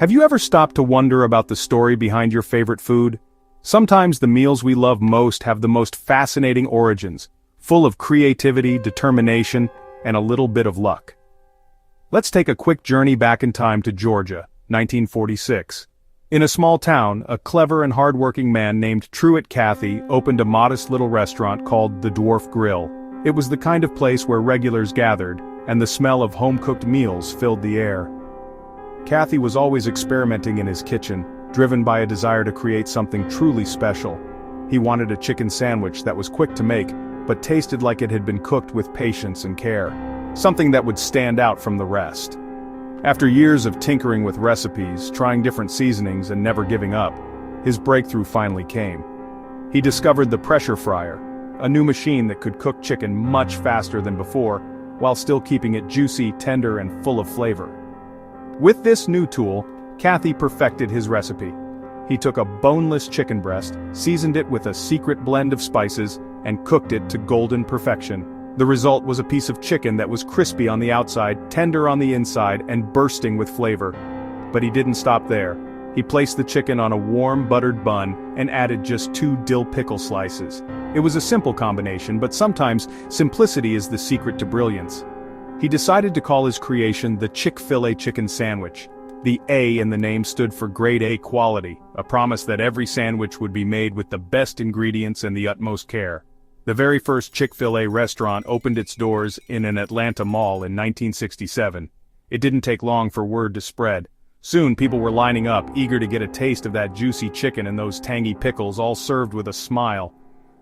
Have you ever stopped to wonder about the story behind your favorite food? Sometimes the meals we love most have the most fascinating origins, full of creativity, determination, and a little bit of luck. Let's take a quick journey back in time to Georgia, 1946. In a small town, a clever and hardworking man named Truett Cathy opened a modest little restaurant called the Dwarf Grill. It was the kind of place where regulars gathered, and the smell of home-cooked meals filled the air. Cathy was always experimenting in his kitchen, driven by a desire to create something truly special. He wanted a chicken sandwich that was quick to make, but tasted like it had been cooked with patience and care. Something that would stand out from the rest. After years of tinkering with recipes, trying different seasonings and never giving up, his breakthrough finally came. He discovered the pressure fryer, a new machine that could cook chicken much faster than before, while still keeping it juicy, tender, and full of flavor. With this new tool, Cathy perfected his recipe. He took a boneless chicken breast, seasoned it with a secret blend of spices, and cooked it to golden perfection. The result was a piece of chicken that was crispy on the outside, tender on the inside, and bursting with flavor. But he didn't stop there. He placed the chicken on a warm, buttered bun and added just 2 dill pickle slices. It was a simple combination, but sometimes simplicity is the secret to brilliance. He decided to call his creation the Chick-fil-A chicken sandwich. The A in the name stood for grade A quality, a promise that every sandwich would be made with the best ingredients and the utmost care. The very first Chick-fil-A restaurant opened its doors in an Atlanta mall in 1967. It didn't take long for word to spread. Soon people were lining up, eager to get a taste of that juicy chicken and those tangy pickles, all served with a smile.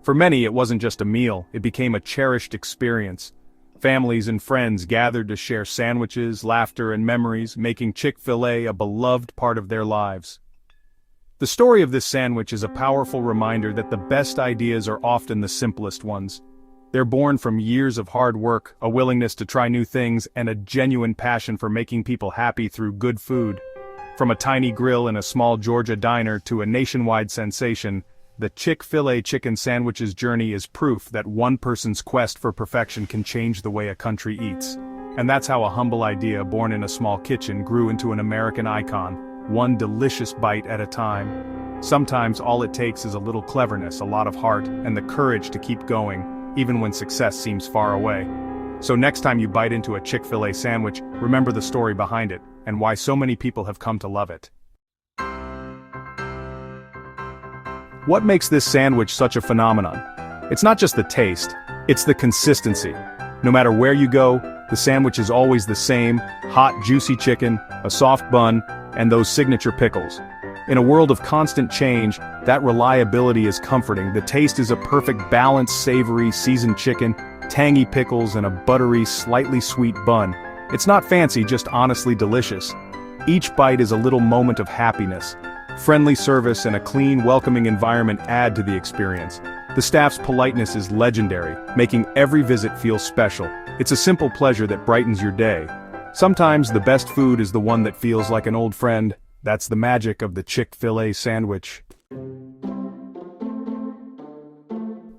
For many it wasn't just a meal, it became a cherished experience. Families and friends gathered to share sandwiches, laughter, and memories, making Chick-fil-A a beloved part of their lives. The story of this sandwich is a powerful reminder that the best ideas are often the simplest ones. They're born from years of hard work, a willingness to try new things, and a genuine passion for making people happy through good food. From a tiny grill in a small Georgia diner to a nationwide sensation, the Chick-fil-A chicken sandwich's journey is proof that one person's quest for perfection can change the way a country eats. And that's how a humble idea born in a small kitchen grew into an American icon, one delicious bite at a time. Sometimes all it takes is a little cleverness, a lot of heart, and the courage to keep going, even when success seems far away. So next time you bite into a Chick-fil-A sandwich, remember the story behind it, and why so many people have come to love it. What makes this sandwich such a phenomenon? It's not just the taste, it's the consistency. No matter where you go, the sandwich is always the same: hot, juicy chicken, a soft bun, and those signature pickles. In a world of constant change, that reliability is comforting. The taste is a perfect balance: savory, seasoned chicken, tangy pickles, and a buttery, slightly sweet bun. It's not fancy, just honestly delicious. Each bite is a little moment of happiness. Friendly service and a clean, welcoming environment add to the experience. The staff's politeness is legendary, making every visit feel special. It's a simple pleasure that brightens your day. Sometimes the best food is the one that feels like an old friend. That's the magic of the Chick-fil-A sandwich.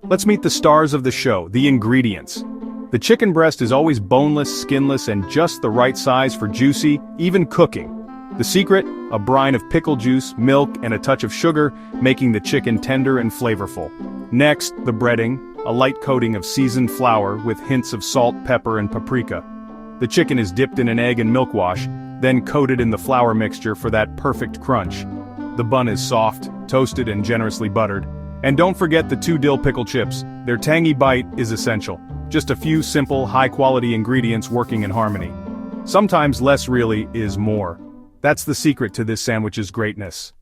Let's meet the stars of the show, the ingredients. The chicken breast is always boneless, skinless, and just the right size for juicy, even cooking. The secret? A brine of pickle juice, milk, and a touch of sugar, making the chicken tender and flavorful. Next, the breading, a light coating of seasoned flour with hints of salt, pepper, and paprika. The chicken is dipped in an egg and milk wash, then coated in the flour mixture for that perfect crunch. The bun is soft, toasted, and generously buttered. And don't forget the 2 dill pickle chips. Their tangy bite is essential. Just a few simple, high-quality ingredients working in harmony. Sometimes less really is more. That's the secret to this sandwich's greatness.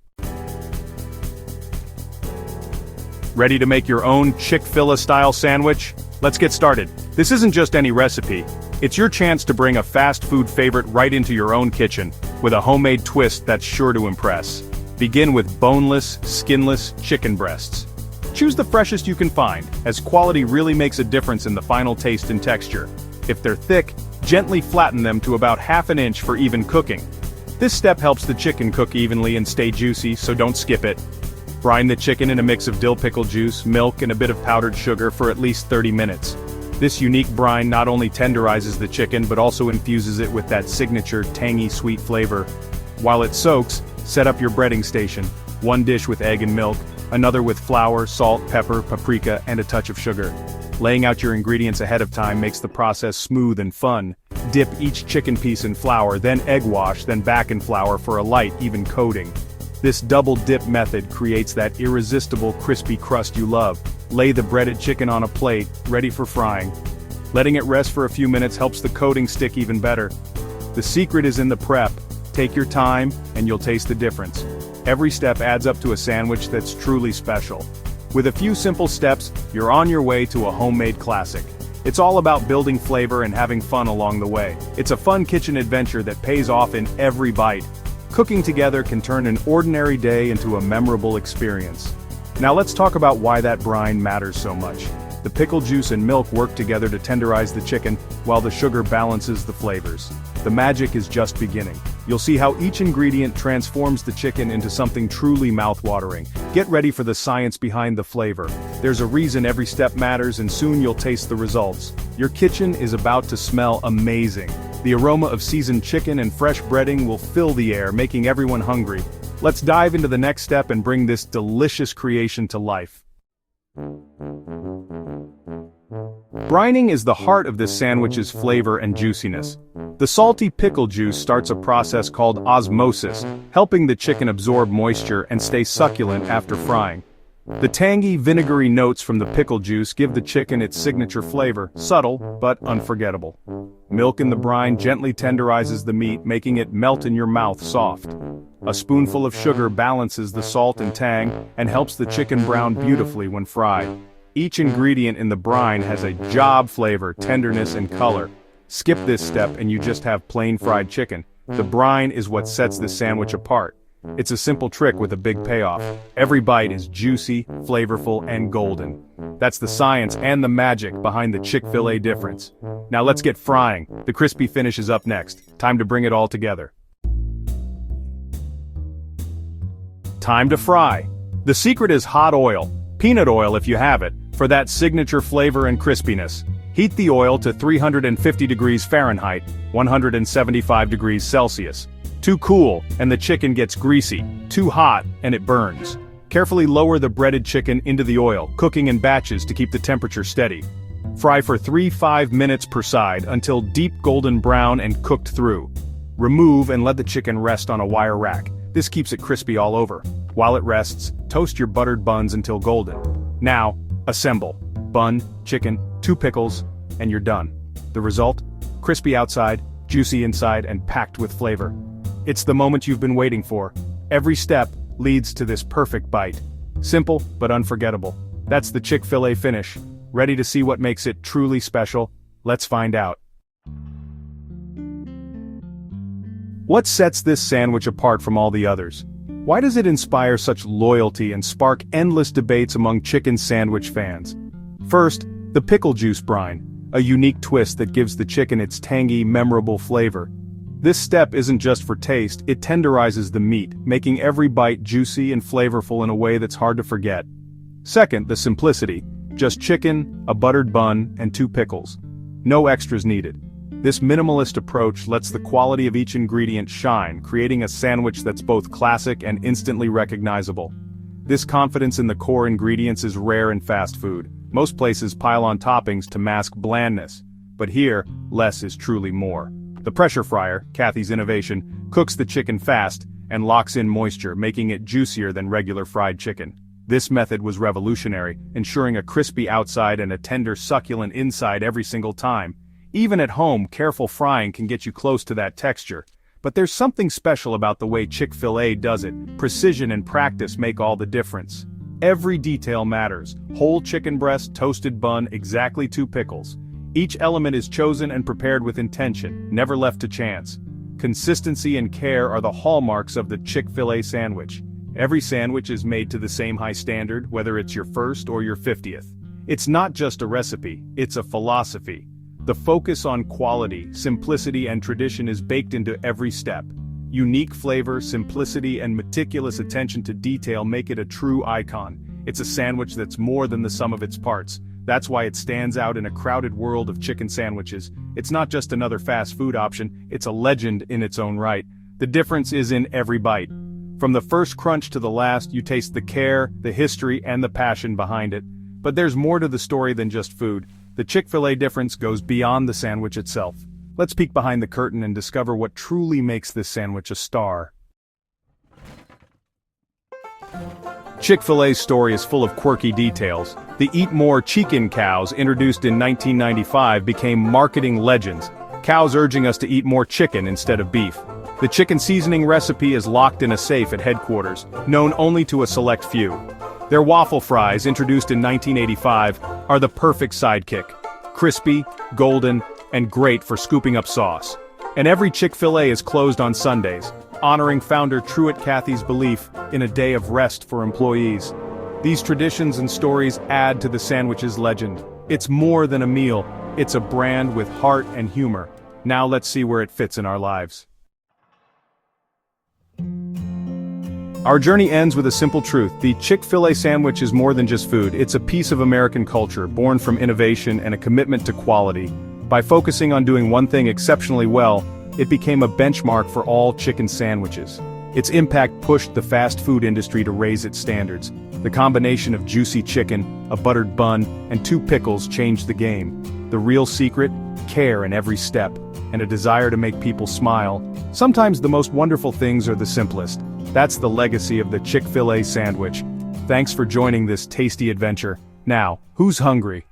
Ready to make your own Chick-fil-A style sandwich? Let's get started. This isn't just any recipe. It's your chance to bring a fast food favorite right into your own kitchen, with a homemade twist that's sure to impress. Begin with boneless, skinless chicken breasts. Choose the freshest you can find, as quality really makes a difference in the final taste and texture. If they're thick, gently flatten them to about ½ an inch for even cooking. This step helps the chicken cook evenly and stay juicy, so don't skip it. Brine the chicken in a mix of dill pickle juice, milk, and a bit of powdered sugar for at least 30 minutes. This unique brine not only tenderizes the chicken but also infuses it with that signature tangy sweet flavor. While it soaks, set up your breading station. One dish with egg and milk, another with flour, salt, pepper, paprika, and a touch of sugar. Laying out your ingredients ahead of time makes the process smooth and fun. Dip each chicken piece in flour, then egg wash, then back in flour for a light, even coating. This double dip method creates that irresistible crispy crust you love. Lay the breaded chicken on a plate, ready for frying. Letting it rest for a few minutes helps the coating stick even better. The secret is in the prep. Take your time, and you'll taste the difference. Every step adds up to a sandwich that's truly special. With a few simple steps, you're on your way to a homemade classic. It's all about building flavor and having fun along the way. It's a fun kitchen adventure that pays off in every bite. Cooking together can turn an ordinary day into a memorable experience. Now let's talk about why that brine matters so much. The pickle juice and milk work together to tenderize the chicken, while the sugar balances the flavors. The magic is just beginning. You'll see how each ingredient transforms the chicken into something truly mouthwatering. Get ready for the science behind the flavor. There's a reason every step matters, and soon you'll taste the results. Your kitchen is about to smell amazing. The aroma of seasoned chicken and fresh breading will fill the air, making everyone hungry. Let's dive into the next step and bring this delicious creation to life. Brining is the heart of this sandwich's flavor and juiciness. The salty pickle juice starts a process called osmosis, helping the chicken absorb moisture and stay succulent after frying. The tangy, vinegary notes from the pickle juice give the chicken its signature flavor, subtle but unforgettable. Milk in the brine gently tenderizes the meat, making it melt in your mouth soft. A spoonful of sugar balances the salt and tang and helps the chicken brown beautifully when fried. Each ingredient in the brine has a job flavor, tenderness, and color. Skip this step and you just have plain fried chicken. The brine is what sets this sandwich apart. It's a simple trick with a big payoff. Every bite is juicy, flavorful, and golden. That's the science and the magic behind the Chick-fil-A difference. Now let's get frying. The crispy finish is up next. Time to bring it all together. Time to fry. The secret is hot oil. Peanut oil if you have it, for that signature flavor and crispiness. Heat the oil to 350 degrees Fahrenheit, 175 degrees Celsius. Too cool, and the chicken gets greasy. Too hot, and it burns. Carefully lower the breaded chicken into the oil, cooking in batches to keep the temperature steady. Fry for 3-5 minutes per side until deep golden brown and cooked through. Remove and let the chicken rest on a wire rack. This keeps it crispy all over. While it rests, toast your buttered buns until golden. Now, assemble. Bun, chicken, 2 pickles, and you're done. The result? Crispy outside, juicy inside, and packed with flavor. It's the moment you've been waiting for. Every step leads to this perfect bite. Simple, but unforgettable. That's the Chick-fil-A finish. Ready to see what makes it truly special? Let's find out. What sets this sandwich apart from all the others? Why does it inspire such loyalty and spark endless debates among chicken sandwich fans? First, the pickle juice brine, a unique twist that gives the chicken its tangy, memorable flavor. This step isn't just for taste, it tenderizes the meat, making every bite juicy and flavorful in a way that's hard to forget. Second, the simplicity. Just chicken, a buttered bun, and 2 pickles. No extras needed. This minimalist approach lets the quality of each ingredient shine, creating a sandwich that's both classic and instantly recognizable. This confidence in the core ingredients is rare in fast food. Most places pile on toppings to mask blandness. But here, less is truly more. The pressure fryer, Kathy's innovation, cooks the chicken fast and locks in moisture, making it juicier than regular fried chicken. This method was revolutionary, ensuring a crispy outside and a tender, succulent inside every single time. Even at home, careful frying can get you close to that texture. But there's something special about the way Chick-fil-A does it. Precision and practice make all the difference. Every detail matters. Whole chicken breast, toasted bun, exactly 2 pickles. Each element is chosen and prepared with intention, never left to chance. Consistency and care are the hallmarks of the Chick-fil-A sandwich. Every sandwich is made to the same high standard, whether it's your first or your 50th. It's not just a recipe, it's a philosophy. The focus on quality, simplicity, and tradition is baked into every step. Unique flavor, simplicity, and meticulous attention to detail make it a true icon. It's a sandwich that's more than the sum of its parts. That's why it stands out in a crowded world of chicken sandwiches. It's not just another fast food option, it's a legend in its own right. The difference is in every bite. From the first crunch to the last, you taste the care, the history, and the passion behind it. But there's more to the story than just food. The Chick-fil-A difference goes beyond the sandwich itself. Let's peek behind the curtain and discover what truly makes this sandwich a star. Chick-fil-A's story is full of quirky details. The Eat More Chicken cows, introduced in 1995, became marketing legends. Cows urging us to eat more chicken instead of beef. The chicken seasoning recipe is locked in a safe at headquarters, known only to a select few. Their waffle fries, introduced in 1985, are the perfect sidekick. Crispy, golden, and great for scooping up sauce. And every Chick-fil-A is closed on Sundays, honoring founder Truett Cathy's belief in a day of rest for employees. These traditions and stories add to the sandwich's legend. It's more than a meal, it's a brand with heart and humor. Now let's see where it fits in our lives. Our journey ends with a simple truth. The Chick-fil-A sandwich is more than just food, it's a piece of American culture, born from innovation and a commitment to quality. By focusing on doing one thing exceptionally well, it became a benchmark for all chicken sandwiches. Its impact pushed the fast food industry to raise its standards. The combination of juicy chicken, a buttered bun, and 2 pickles changed the game. The real secret? Care in every step, and a desire to make people smile. Sometimes the most wonderful things are the simplest. That's the legacy of the Chick-fil-A sandwich. Thanks for joining this tasty adventure. Now, who's hungry?